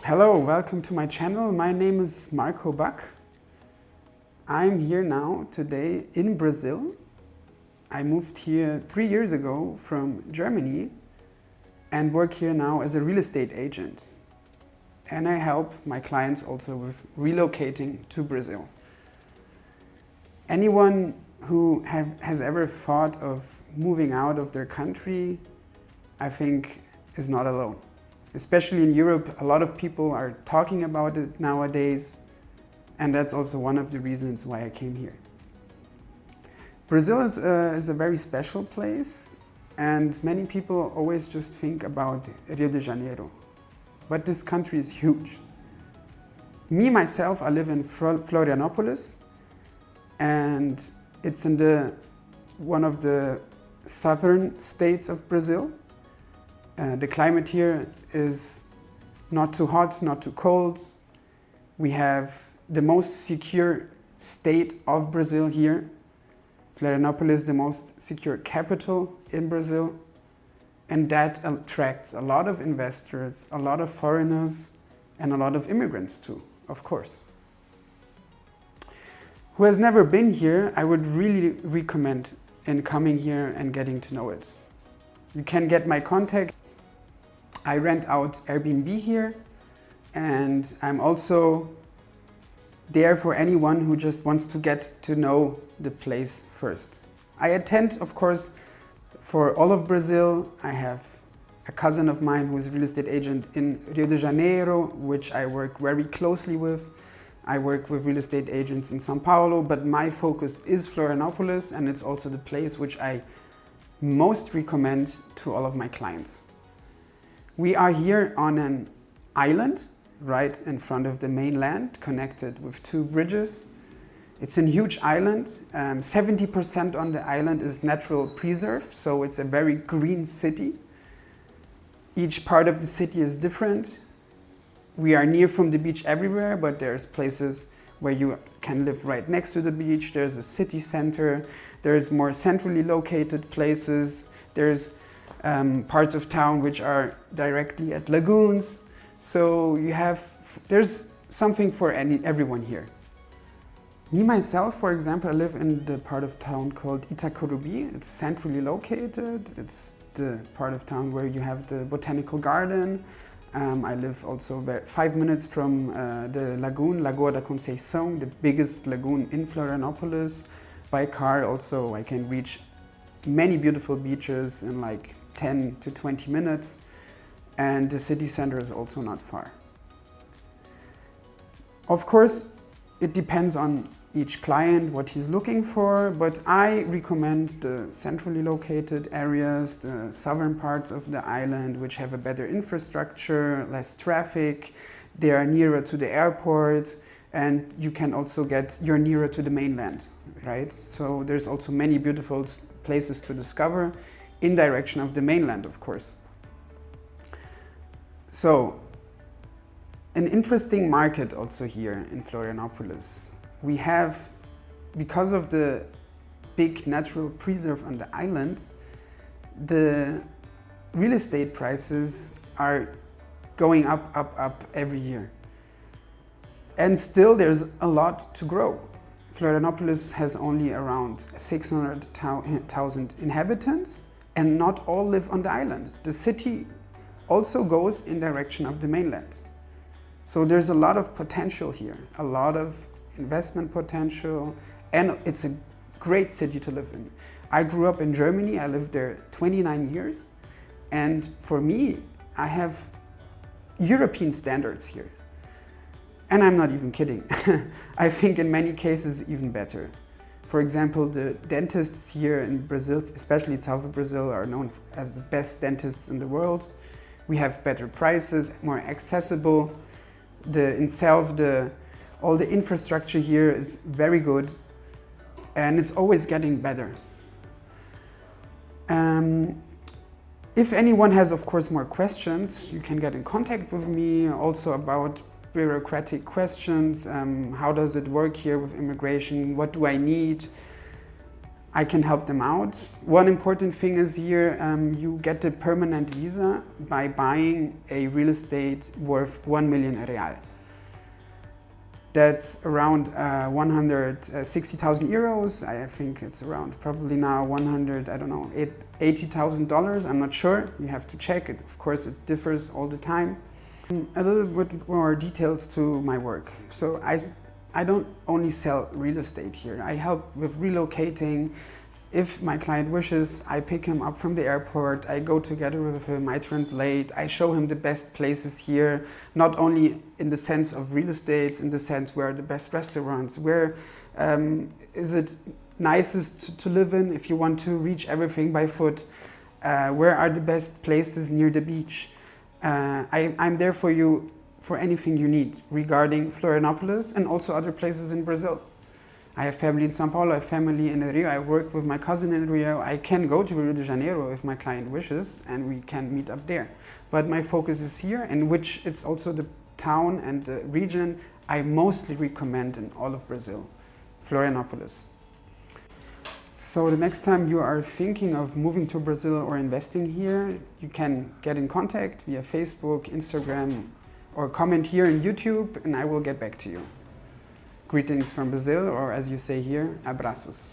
Hello, welcome to my channel. My name is Marco Buck. I'm here now today in Brazil. I moved here 3 years ago from Germany and work here now as a real estate agent. And I help my clients also with relocating to Brazil. Anyone who has ever thought of moving out of their country, I think, is not alone. Especially in Europe, a lot of people are talking about it nowadays, and that's also one of the reasons why I came here. Brazil is a very special place, and many people always just think about Rio de Janeiro. But this country is huge. Me, myself, I live in Florianopolis, and it's in one of the southern states of Brazil. The climate here is not too hot, not too cold. We have the most secure state of Brazil here. Florianopolis is the most secure capital in Brazil. And that attracts a lot of investors, a lot of foreigners, and a lot of immigrants too, of course. Who has never been here, I would really recommend in coming here and getting to know it. You can get my contact. I rent out Airbnb here, and I'm also there for anyone who just wants to get to know the place first. I attend, of course, for all of Brazil. I have a cousin of mine who is a real estate agent in Rio de Janeiro, which I work very closely with. I work with real estate agents in São Paulo, but my focus is Florianopolis, and it's also the place which I most recommend to all of my clients. We are here on an island right in front of the mainland, connected with 2 bridges. It's a huge island. 70% on the island is natural preserve, so it's a very green city. Each part of the city is different. We are near from the beach everywhere, but there's places where you can live right next to the beach. There's a city center. There's more centrally located places. There's parts of town which are directly at lagoons. So there's something for everyone here. Me, myself, for example, I live in the part of town called Itacorubi. It's centrally located. It's the part of town where you have the botanical garden. I live also 5 minutes from the lagoon, Lagoa da Conceição, the biggest lagoon in Florianopolis. By car also I can reach many beautiful beaches in like 10 to 20 minutes, and the city center is also not far. Of course, it depends on each client what he's looking for, but I recommend the centrally located areas, the southern parts of the island, which have a better infrastructure, less traffic. They are nearer to the airport, and you're nearer to the mainland, right? So there's also many beautiful places to discover in direction of the mainland, of course. So, an interesting market also here in Florianopolis. We have, because of the big natural preserve on the island, the real estate prices are going up every year. And still there's a lot to grow. Florianopolis has only around 600,000 inhabitants, and not all live on the island. The city also goes in direction of the mainland. So there's a lot of potential here, a lot of investment potential, and it's a great city to live in. I grew up in Germany. I lived there 29 years, and for me, I have European standards here. And I'm not even kidding. I think in many cases even better. For example, the dentists here in Brazil, especially in south of Brazil, are known as the best dentists in the world. We have better prices, more accessible. All the infrastructure here is very good, and it's always getting better. If anyone has, of course, more questions, you can get in contact with me also about bureaucratic questions. How does it work here with immigration? What do I need? I can help them out. One important thing is here, you get the permanent visa by buying a real estate worth 1 million real. That's around 160,000 euros. I think it's around probably now 100, I don't know, $80,000. I'm not sure. You have to check it. Of course, it differs all the time. A little bit more details to my work. So I don't only sell real estate here. I help with relocating. If my client wishes, I pick him up from the airport, I go together with him, I translate, I show him the best places here, not only in the sense of real estate, in the sense where are the best restaurants, where is it nicest to live in if you want to reach everything by foot, where are the best places near the beach. I'm there for you for anything you need regarding Florianopolis and also other places in Brazil. I have family in São Paulo, I have family in Rio, I work with my cousin in Rio. I can go to Rio de Janeiro if my client wishes and we can meet up there. But my focus is here, in which it's also the town and the region I mostly recommend in all of Brazil, Florianopolis. So the next time you are thinking of moving to Brazil or investing here, you can get in contact via Facebook, Instagram, or comment here on YouTube and I will get back to you. Greetings from Brazil, or as you say here, abraços.